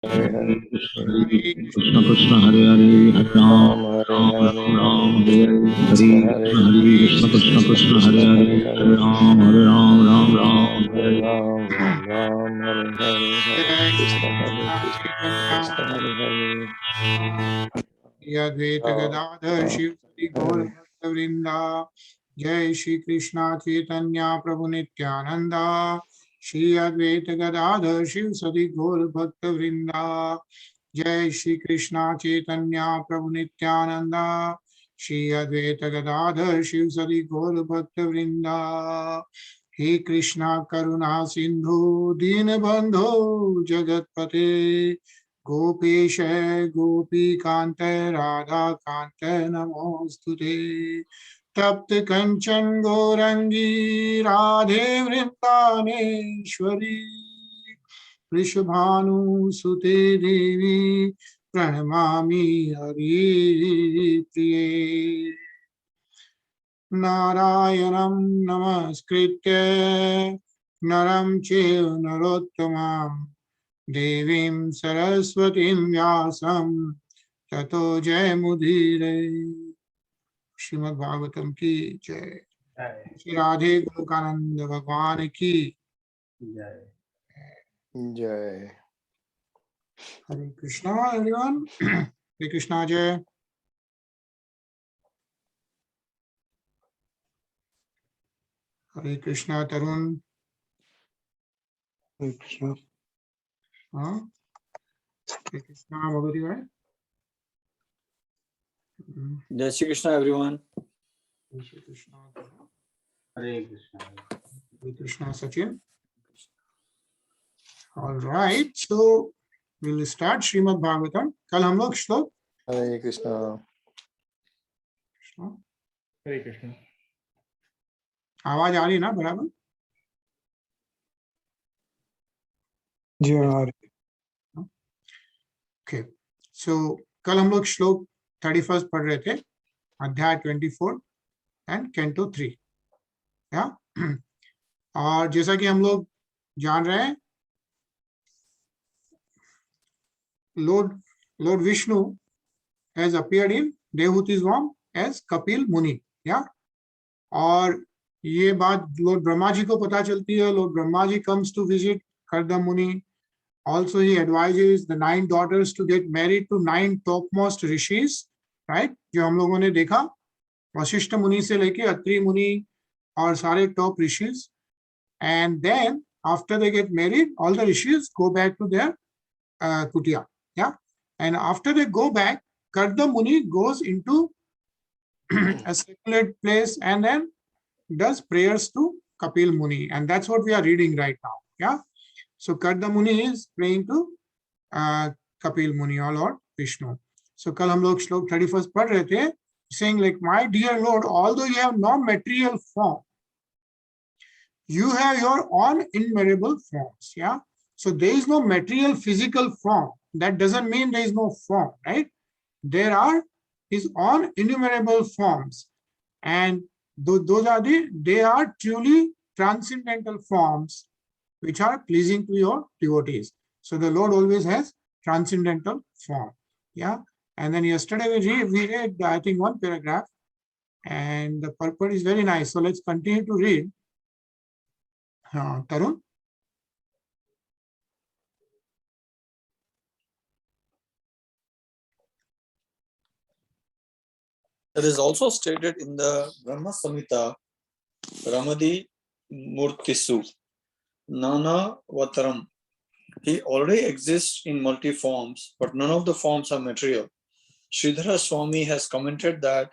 Hare Hare Krishna Krishna Hare Hare Hare Ram Hare Ram Hare Ram Hare Hare Krishna Hare Hare Krishna Krishna Krishna Hare Krishna Hare Hare Hare Hare Ram Ram Hare Ram Ram Hare Hare Ram Ram Ram Hare Hare Hare Krishna Hare Krishna Hare Hare Advaita Ram Gadadhar Ram Shiv Sati Gaur Hare Bhakta Vrinda Jai Shri Krishna Chaitanya Prabhu Nityananda Shri Advaita Gadadhar Shiv Sati Gaur Bhakta Vrinda Jai Shri Krishna Chaitanya Prabhu Nityananda Shri Advaita Gadadhar Shiv Sati Gaur Bhakta Vrinda He Krishna Karuna Sindhu Dinabandho Jagatpate Gopesh गोपी कांत राधा कांत नमोस्तुते तप्त कंचन गौरंगी राधे वृंदानेश्वरी वृषभानुसुते देवी प्रणमामि हरिप्रिये नारायणं नमस्कृत्य नरं चैव नरोत्तमम् देवीं सरस्वतीं व्यासं ततो जयमुदीरये। श्रीमद् भागवतम की जय। श्री राधे गोलोकानंद भगवान की Jai. हरे कृष्णा एवरीवन। हरे कृष्णा जय। हरे कृष्णा तरुण। Hare Krishna हाँ हरे कृष्णा भगवती भाई। Jai Shri Krishna, everyone. Shri Krishna Hare Krishna. हरे Krishna Sachin. All right, so we'll start Shrimad Bhagavatam. कल हम लोग श्लोक Hare Krishna. Hare Krishna आवाज आ रही ना बराबर? जी आ रही ओके सो कल हम लोग श्लोक 31 पढ़ रहे थे, अध्याय 24 एंड कैंटो 3 या और जैसा कि हम लोग जान रहे हैं, lord Vishnu has appeared in Devahuti's womb as Kapil Muni या और ये बात लॉर्ड ब्रह्मा जी को पता चलती है। Lord Brahma ji comes to visit Kardam Muni. Also, he advises the 9 daughters to get married to 9 topmost rishis, right? जो हम लोगों ने देखा, वशिष्ठ मुनि से लेके अत्रि मुनि और सारे top rishis. And then after they get married, all the rishis go back to their kutia, yeah. And after they go back, Karda Muni goes into a secluded place and then does prayers to Kapil Muni, and that's what we are reading right now, yeah. So Karda Muni is praying to Kapil Muni or Lord Vishnu. So कल हम लोग श्लोक 31 पढ़ रहे थे, saying like, my dear Lord, although you have no material form, you have your own innumerable forms. Yeah. So there is no material physical form. That doesn't mean there is no form, right? There are his own innumerable forms, and those are they are truly transcendental forms which are pleasing to your devotees. So the Lord always has transcendental form. Yeah. And then yesterday we read I think one paragraph, and the purport is very nice. So let's continue to read. Tarun. It is also stated in the Brahma Samhita, Ramadi Murtisu, Nana Vataram. He already exists in multi forms, but none of the forms are material. Sridhara Swami has commented that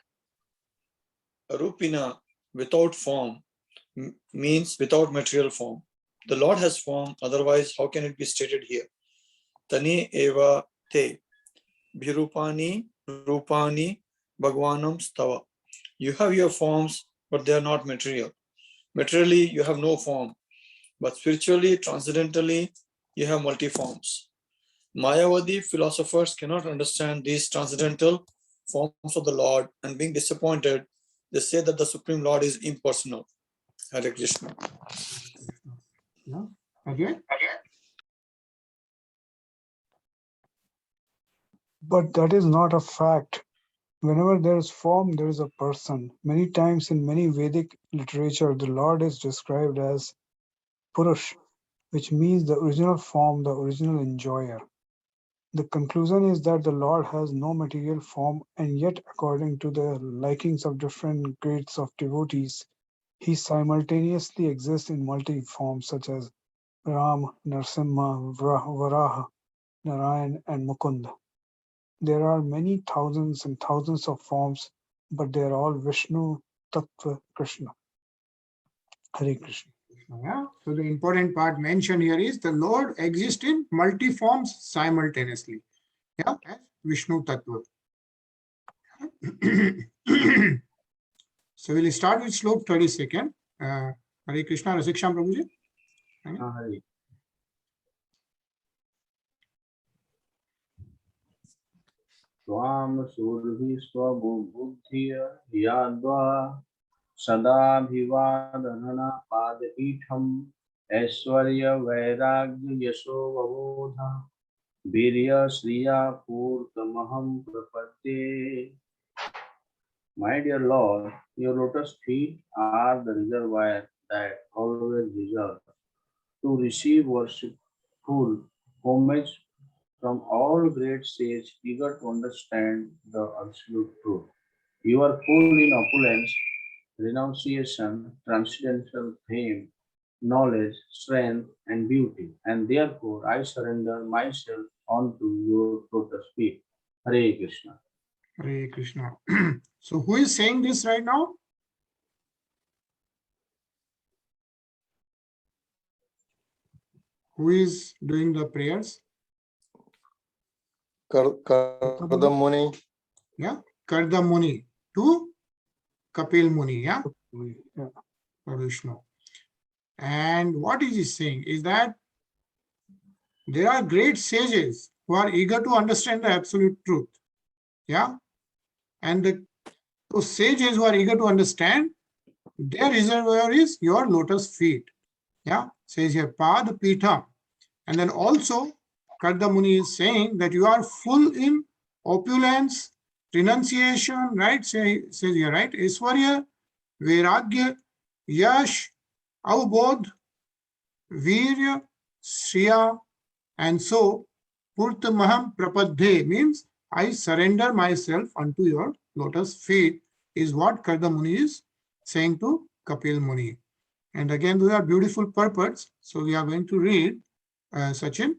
Rupina, without form, means without material form. The Lord has form, otherwise, how can it be stated here? Tani eva te, bhirupani, rupani, bhagwanam stava. You have your forms, but they are not material. Materially, you have no form, but spiritually, transcendentally, you have multi forms. Mayavadi philosophers cannot understand these transcendental forms of the Lord, and being disappointed, they say that the Supreme Lord is impersonal. Hare Krishna. Yeah. Again. But that is not a fact. Whenever there is form, there is a person. Many times in many Vedic literature, the Lord is described as Purush, which means the original form, the original enjoyer. The conclusion is that the Lord has no material form, and yet, according to the likings of different grades of devotees, he simultaneously exists in multi forms such as Ram, Narsimha, Varaha, Narayan, and Mukunda. There are many thousands and thousands of forms, but they are all Vishnu, Tattva, Krishna. Hare Krishna. Yeah. So the important part mentioned here is the Lord exists in multi forms simultaneously. Yeah, as Vishnu Tattva. So we'll start with slok 32nd. Hare Krishna, Rasiksham Prabhuji. Hare. Swam survi swabhuddhiya yadva सदाभिवादनना पादपीठम ऐश्वर्य वैराग्य यशो वबोधा वीर्य श्रिया पूर्तमहं प्रपद्ये. My dear Lord, your lotus feet are the reservoir that always deserves to receive worshipful homage from all great sages eager to understand the absolute truth. You are full in opulence, renunciation, transcendental fame, knowledge, strength, and beauty, and therefore I surrender myself onto your lotus feet. Hare Krishna. Hare Krishna. So who is saying this right now? Who is doing the prayers? Karda Muni. Yeah, Karda Muni to Kapil Muni. Yeah, Yeah. for Vishnu. And what is he saying is that there are great sages who are eager to understand the absolute truth. Yeah, and those sages who are eager to understand, their reservoir is your lotus feet. Yeah, says here Pad Pitham. And then also Karda Muni is saying that you are full in opulence, renunciation, right? Says here, right? Iswarya, Vairagya, Yash, Avbodh, Virya, Shriya, and so Purtamaham Prapadhe means I surrender myself unto your lotus feet is what Karda Muni is saying to Kapil Muni. And again, those are beautiful purports. So we are going to read Sachin.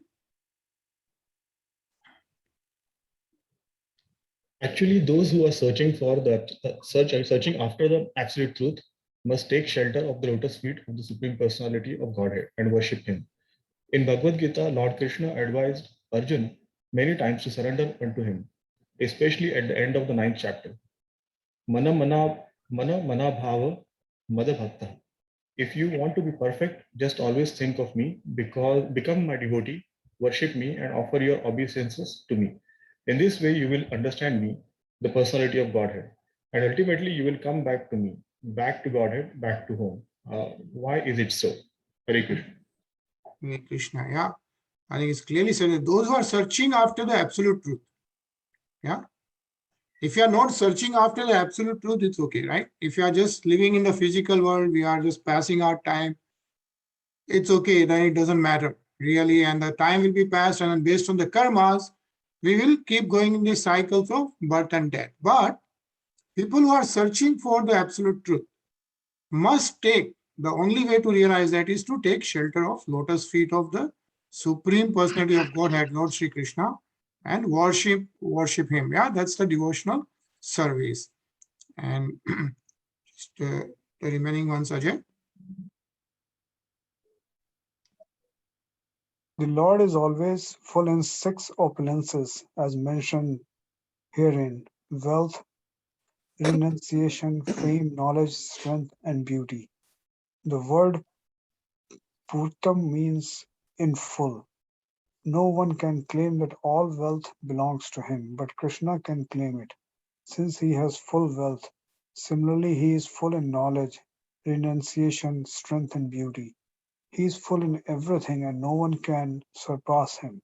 Actually, those who are searching for the searching after the absolute truth must take shelter of the lotus feet of the Supreme Personality of Godhead and worship Him. In Bhagavad Gita, Lord Krishna advised Arjun many times to surrender unto Him, especially at the end of the 9th chapter. Mana mana bhava mada bhakta. If you want to be perfect, just always think of me, because become my devotee, worship me, and offer your obeisances to me. In this way, you will understand me, the personality of Godhead, and ultimately you will come back to me, back to Godhead, back to home. Why is it so? Hare Krishna. Hare Krishna, yeah. I think it's clearly said that those who are searching after the absolute truth. Yeah. If you are not searching after the absolute truth, it's okay, right? If you are just living in the physical world, we are just passing our time, it's okay, then it doesn't matter really, and the time will be passed, and based on the karmas, we will keep going in these cycles of birth and death. But people who are searching for the absolute truth must take, the only way to realize that is to take shelter of lotus feet of the Supreme Personality of Godhead, Lord Sri Krishna, and worship him. Yeah, that's the devotional service. And just the remaining ones, Ajay. The Lord is always full in 6 opulences, as mentioned herein: wealth, renunciation, fame, knowledge, strength, and beauty. The word Purtam means in full. No one can claim that all wealth belongs to him, but Krishna can claim it, since he has full wealth. Similarly, he is full in knowledge, renunciation, strength, and beauty. He is full in everything, and no one can surpass him.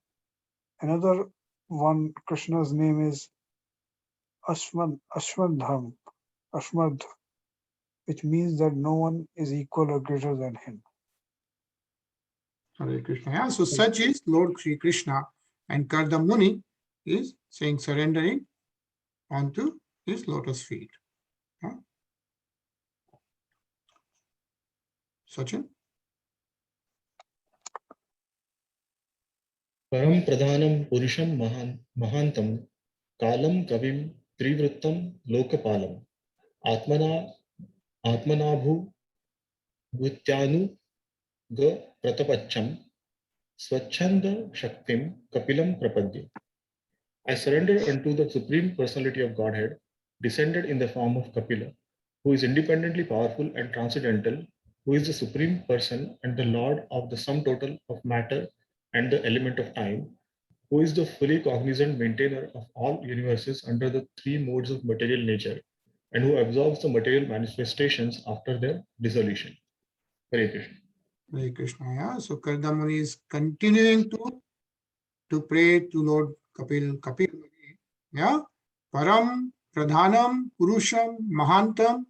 Another one Krishna's name is Ashwandham, which means that no one is equal or greater than him. Hare Krishna. Yeah, so such is Lord Sri Krishna, and Kardam Muni is saying surrendering onto his lotus feet. Yeah. Sachin? Param Pradhanam Purusham Mahantam Kalam Kavim Trivrittam Lokapalam Atmanabhu Bhutyanu Ga Pratapacham Swachhanda Shaktim Kapilam Prapadya. I surrender unto the Supreme Personality of Godhead, descended in the form of Kapila, who is independently powerful and transcendental, who is the Supreme Person and the Lord of the sum total of matter and the element of time, who is the fully cognizant maintainer of all universes under the three modes of material nature, and who absorbs the material manifestations after their dissolution. Hare Krishna. Hare Krishna. Yeah. So Kardam Muni is continuing to pray to Lord Kapil. Yeah. Param Pradhanam Purusham Mahantam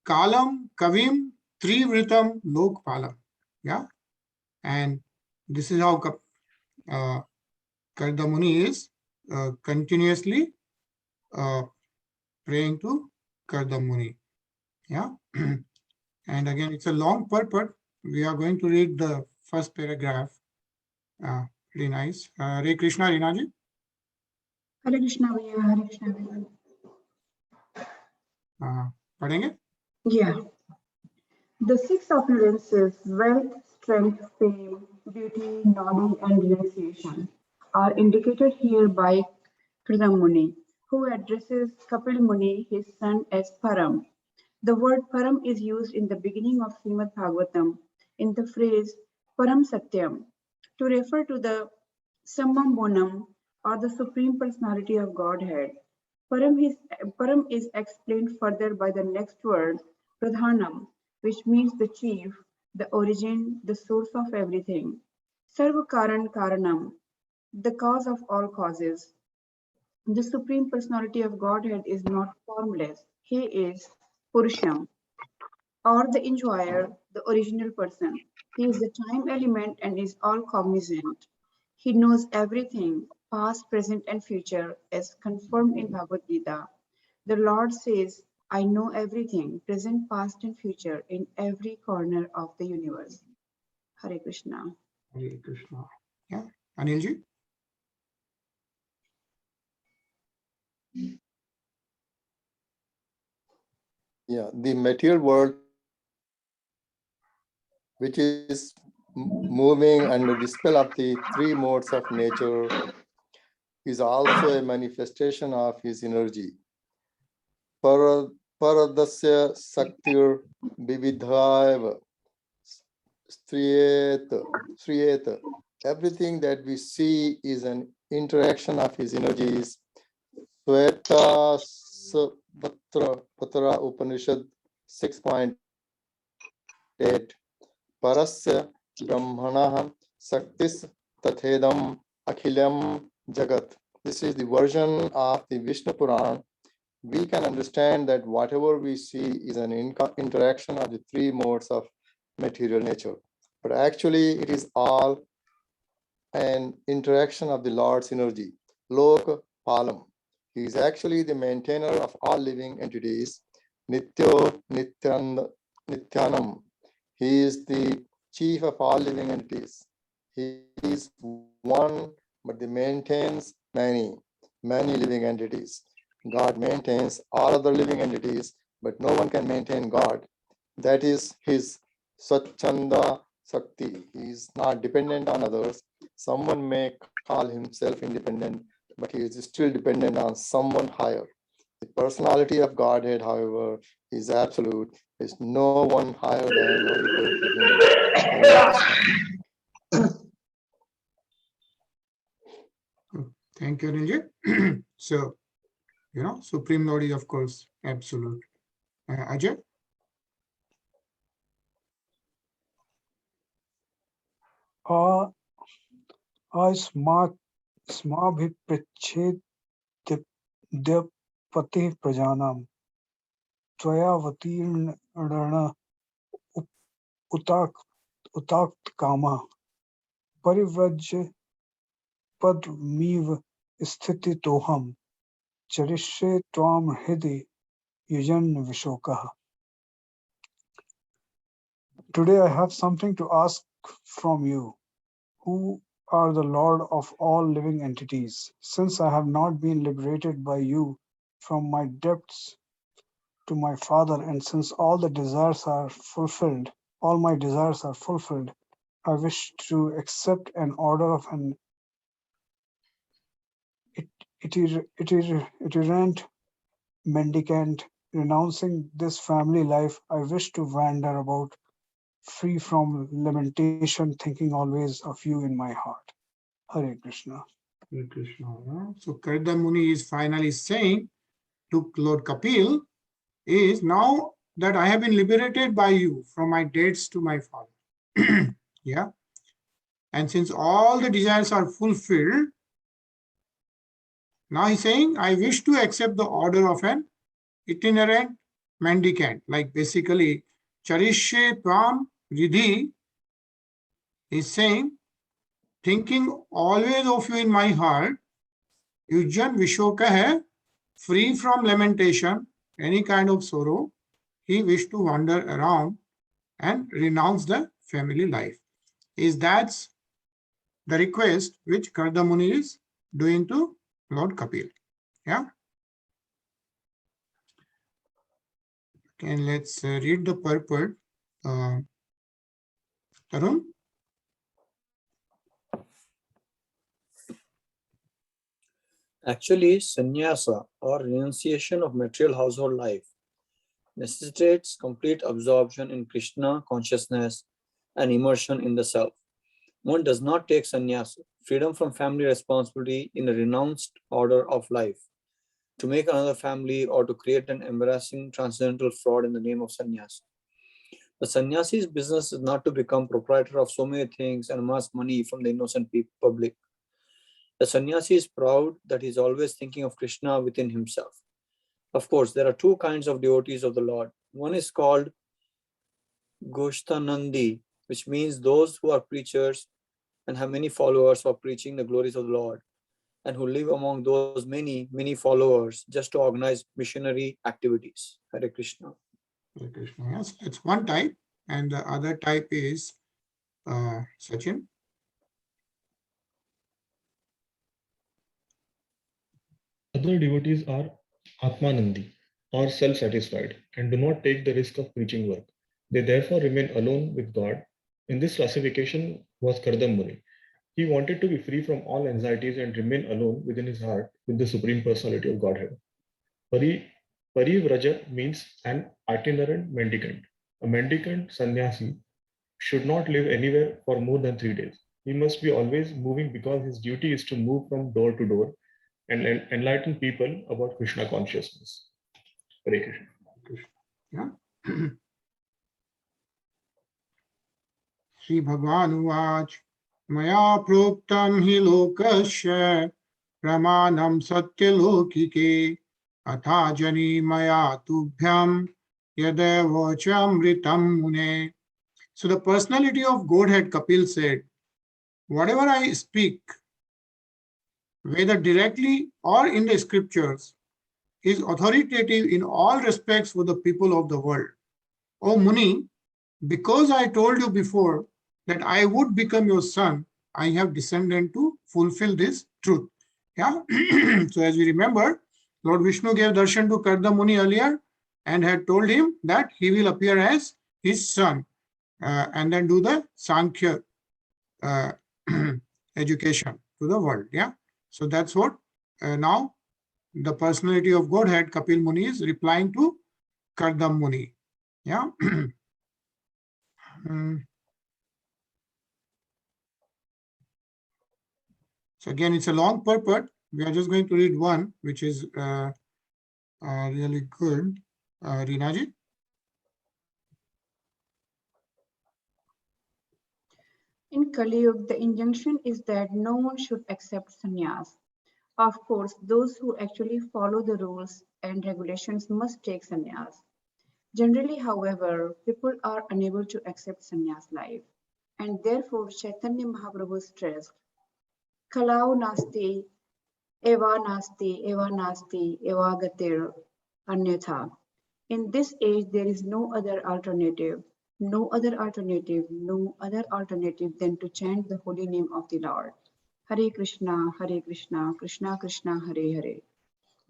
Kalam Kavim Trivritam Lokpalam. Yeah. And this is how Kardam Muni is continuously praying to Kardam Muni. Yeah. And again, it's a long purport. We are going to read the first paragraph. Pretty nice. Hare Krishna, Rinaji. Hare Krishna, Bhaiya. Hare Krishna, everyone. Padenge? Yeah. The six opulences, wealth, strength, fame, beauty, knowledge, and renunciation, are indicated here by Kardam Muni, who addresses Kapil Muni, his son, as Param. The word Param is used in the beginning of Srimad Bhagavatam in the phrase Param Satyam to refer to the Sammam Bonam, or the Supreme Personality of Godhead. Param is explained further by the next word, Pradhanam, which means the chief, the origin, the source of everything. Sarva Karan Karanam, the cause of all causes. The Supreme Personality of Godhead is not formless. He is Purusham, or the enjoyer, the original person. He is the time element and is all cognizant. He knows everything, past, present, and future, as confirmed in Bhagavad Gita. The Lord says, I know everything, present, past, and future, in every corner of the universe. Hare Krishna. Hare Krishna. Yeah. Anilji? Yeah, the material world, which is moving under the spell of the three modes of nature, is also a manifestation of his energy. Paradasya Saktir Vividhaiva Striyeta. Everything that we see is an interaction of his energies. Sweta Patra Upanishad 6.8. Parasya Brahmanah Saktis Tathedam Akhilam Jagat. This is the version of the Vishnu Puran. We can understand that whatever we see is an interaction of the three modes of material nature. But actually, it is all an interaction of the Lord's energy, Lok Palam. He is actually the maintainer of all living entities, Nityo Nityanam. He is the chief of all living entities. He is one, but he maintains many living entities. God maintains all other living entities, but no one can maintain God. That is his Swachhanda Sakti. He is not dependent on others. Someone may call himself independent, but he is still dependent on someone higher. The personality of Godhead, however, is absolute. There is no one higher than or equal to him. Thank you, Anilji. So, Supreme Lord is, of course, absolute. Ajay? Asmak स्माभिपृच्छेद्यपतिः प्रजानां त्वयावतीर्णरण उताक्तकामः परिव्रज्य पदमीव स्थितितोऽहं चरिष्ये त्वां हृदि युजन् विशोकः. Today I have something to ask from you, who are the Lord of all living entities. Since I have not been liberated by you from my debts to my Father, and since all my desires are fulfilled, I wish to accept an order of an itinerant mendicant. Renouncing this family life, I wish to wander about, free from lamentation, thinking always of you in my heart. Hare Krishna. Hare Krishna. So Karda Muni is finally saying to Lord Kapil is, now that I have been liberated by you from my debts to my father. Yeah. And since all the desires are fulfilled, now he's saying, I wish to accept the order of an itinerant mendicant, like basically Charishye Tvam Ridhi is saying, thinking always of you in my heart, Yujan Vishoka hai, free from lamentation, any kind of sorrow, he wished to wander around and renounce the family life. Is that the request which Karda Muni is doing to Lord Kapil? Yeah. And let's read the purport. Tarun? Actually, sannyasa or renunciation of material household life necessitates complete absorption in Krishna consciousness and immersion in the self. One does not take sannyasa, freedom from family responsibility, in a renounced order of life, to make another family or to create an embarrassing transcendental fraud in the name of sannyasa. The sannyasi's business is not to become proprietor of so many things and amass money from the innocent public. The sannyasi is proud that he is always thinking of Krishna within himself. Of course, there are two kinds of devotees of the Lord. One is called Goshtanandi, which means those who are preachers and have many followers for preaching the glories of the Lord, and who live among those many followers just to organize missionary activities. Hare Krishna. Hare Krishna. Yes, it's one type, and the other type is Sachin. Other devotees are Atmanandi, or self-satisfied, and do not take the risk of preaching work. They therefore remain alone with God. In this classification was Kardam Muni. He wanted to be free from all anxieties and remain alone within his heart with the Supreme Personality of Godhead. Parivraja means an itinerant mendicant. A mendicant sannyasi should not live anywhere for more than 3 days. He must be always moving because his duty is to move from door to door and enlighten people about Krishna consciousness. Hare Krishna. Yeah. Sri Bhagavan Uvach Maya Proktam hi lokasya Pramanam Satya Lokike Atha Jani Maya Tubhyam Yadeva Chamritam Mune. So the personality of Godhead, Kapil said, whatever I speak, whether directly or in the scriptures, is authoritative in all respects for the people of the world. O Muni, because I told you before that I would become your son, I have descended to fulfill this truth. Yeah. So as we remember, Lord Vishnu gave darshan to Karda Muni earlier and had told him that he will appear as his son and then do the Sankhya education to the world. Yeah. So that's what now the personality of Godhead, Kapil Muni, is replying to Kardam Muni. Yeah. So again, it's a long purport. We are just going to read one, which is really good. Rinaji. In Kali Yuga, the injunction is that no one should accept sannyas. Of course, those who actually follow the rules and regulations must take sannyas. Generally, however, people are unable to accept sannyas life, and therefore Chaitanya Mahaprabhu stressed, Kalau nasti, eva nasti, eva gatir, anyatha. In this age, there is no other alternative, no other alternative, no other alternative than to chant the holy name of the Lord. Hare Krishna, Krishna Krishna, Hare Hare.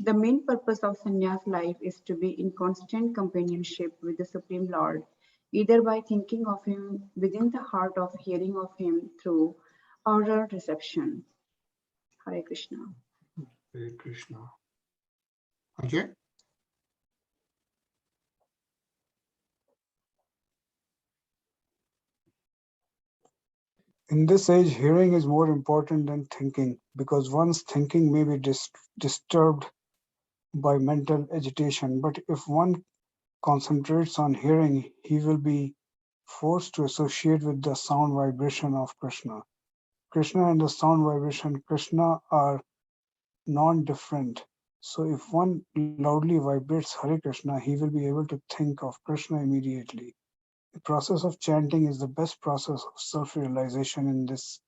The main purpose of sannyas life is to be in constant companionship with the Supreme Lord, either by thinking of Him within the heart or hearing of Him through oral reception. Hare Krishna. Hare Krishna. Okay. In this age, hearing is more important than thinking because one's thinking may be disturbed by mental agitation. But if one concentrates on hearing, he will be forced to associate with the sound vibration of Krishna. Krishna and the sound vibration Krishna are non-different. So if one loudly vibrates Hare Krishna, he will be able to think of Krishna immediately. The process of chanting is the best process of self-realization in this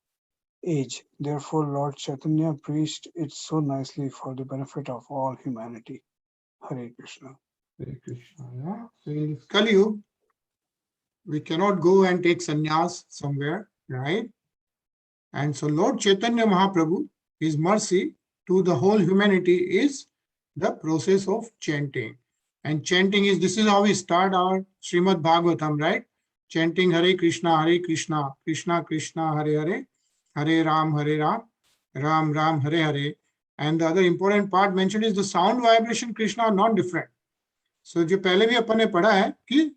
age. Therefore, Lord Chaitanya preached it so nicely for the benefit of all humanity. Hare Krishna. Hare Krishna. Yeah. So in Kali Yuga, we cannot go and take sannyas somewhere, right? And so Lord Chaitanya Mahaprabhu, his mercy to the whole humanity is the process of chanting. And chanting is, this is how we start our Srimad Bhagavatam, right? Chanting Hare Krishna, Krishna Krishna, Hare Hare, Hare Ram, Ram Ram, Hare Hare. And the other important part mentioned is the sound vibration Krishna are not different. So जो पहले भी अपन ने पढ़ा है कि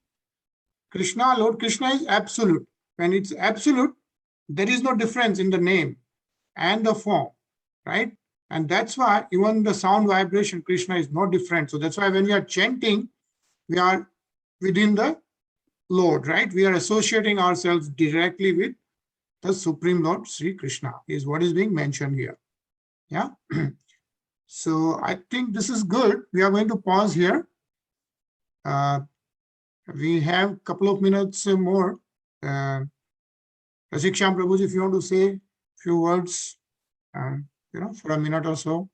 Krishna, Lord Krishna is absolute. When it's absolute, there is no difference in the name and the form, right? And that's why even the sound vibration Krishna is no different. So that's why when we are chanting, we are within the Lord, right? We are associating ourselves directly with the Supreme Lord Sri Krishna is what is being mentioned here. Yeah. So I think this is good. We are going to pause here. We have a couple of minutes more. Rashiksham Prabhuji, if you want to say a few words, for a minute or so.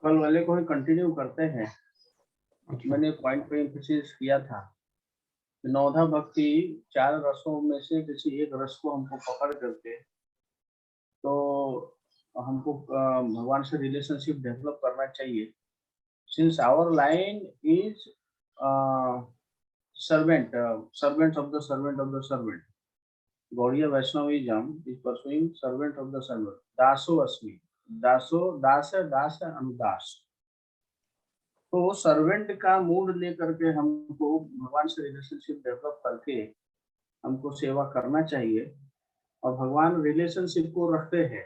कल वाले को ही continue करते हैं। Okay. मैंने point पे emphasis किया था, नौधा भक्ति 4 रसों में से किसी एक रस को हमको पकड़ करके तो हमको भगवान से रिलेशनशिप डेवलप करना चाहिए। Since our line is servant of the servant, Gaudiya Vaishnavism is pursuing servant of the servant. Daso asmi, daso das है, दास है अनुदास। तो सर्वेंट का मूड लेकर के हमको भगवान से रिलेशनशिप डेवलप करके हमको सेवा करना चाहिए और भगवान रिलेशनशिप को रखते हैं।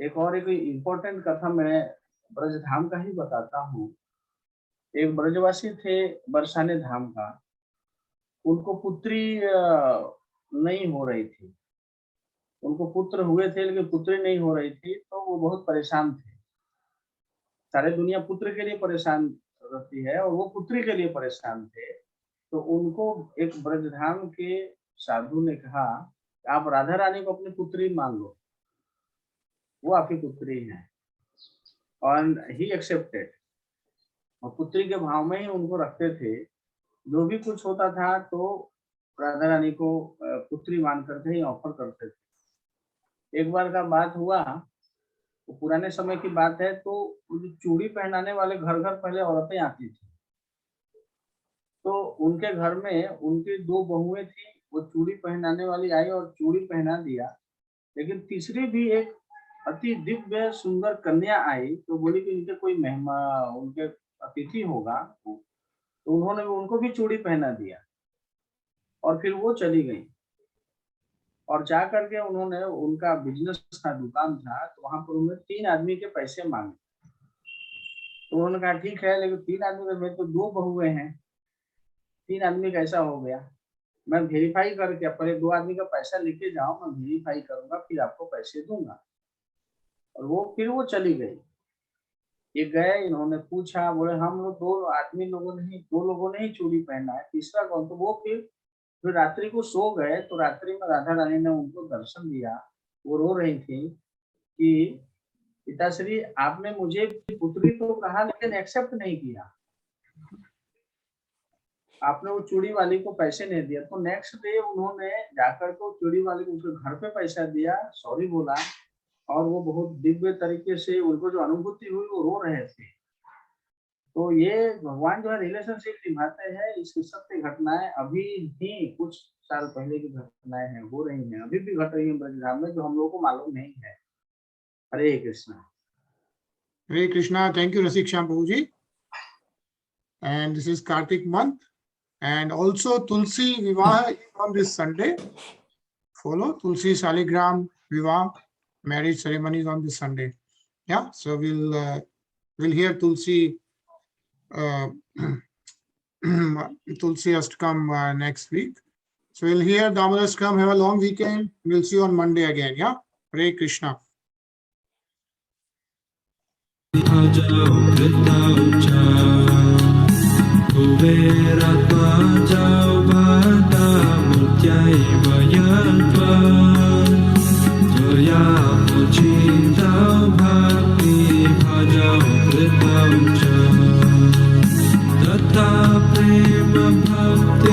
एक इम्पोर्टेंट कथा मैं ब्रजधाम का ही बताता हूँ। एक ब्रजवासी थे बरसाने धाम का, उनको पुत्री नहीं हो रही थी, उनको पुत्र हुए थे लेकिन पुत्री नहीं हो रही थी, तो वो बहुत परेशान थे। सारे दुनिया पुत्र के लिए परेशान रहती है और वो पुत्री के लिए परेशान थे। तो उनको एक ब्रजधाम के साधु ने कहा आप राधा रानी को अपनी पुत्री मान लो, वो आपकी पुत्री है। और ही एक्सेप्टेड, और पुत्री के भाव में ही उनको रखते थे। जो भी कुछ होता था तो राधा रानी को पुत्री मान करके ही ऑफर करते थे। एक बार का बात हुआ, तो पुराने समय की बात है, तो चूड़ी पहनाने वाले घर घर पहले औरतें आती थी। तो उनके घर में उनकी 2 बहुएं थी, वो चूड़ी पहनाने वाली आई और चूड़ी पहना दिया। लेकिन तीसरी भी एक अति दिव्य सुंदर कन्या आई, तो बोली कि इनके कोई मेहमान, उनके अतिथि होगा, तो उन्होंने उनको भी चूड़ी पहना दिया और फिर वो चली गई। और जा करके उन्होंने, उनका बिजनेस था, दुकान था, तो वहां पर उन्होंने 3 आदमी के पैसे मांगे। तो उन्होंने कहा ठीक है, लेकिन 3 आदमी में तो 2 बहुएं हैं, 3 आदमी कैसा हो गया? मैं वेरीफाई करके पहले 2 आदमी का पैसा लेके जाओ, मैं वेरीफाई करूंगा फिर आपको पैसे दूंगा। और वो चली गई। ये गए, इन्होंने पूछा, बोले हम लोग 2 लोगों ने ही चूड़ी पहना है, तीसरा कौन? तो वो फिर रात्रि को सो गए। तो रात्रि में राधा रानी ने उनको दर्शन दिया। वो रो रही थी कि पिताश्री आपने मुझे पुत्री तो कहा लेकिन एक्सेप्ट नहीं किया, आपने वो चूड़ी वाली को पैसे नहीं दिया। तो नेक्स्ट डे उन्होंने जाकर के चूड़ी वाली को उसके घर पे पैसा दिया, सॉरी बोला, और वो बहुत दिव्य तरीके से उनको जो अनुभूति हुई वो रो रहे थे। तो ये भगवान जो है रिलेशनशिप निभाते हैं। इसकी सत्य घटनाएं अभी ही कुछ साल पहले की घटनाएं हैं, हो रही हैं, अभी भी घट रही है ब्रजधाम में, जो हम लोगों को मालूम नहीं है। हरे Krishna. Hare Krishna. Thank you, Rasik Shyam Prabhuji. And this is Kartik month. And also Tulsi Vivah on this Sunday. Follow Tulsi Shaligram Vivah marriage ceremonies on this Sunday. Yeah, so we'll hear Tulsi Tulsi Ashtakam next week. So we'll hear Damodar Ashtakam. Have a long weekend. We'll see you on Monday again. Yeah. Hare Krishna. Prema bhakti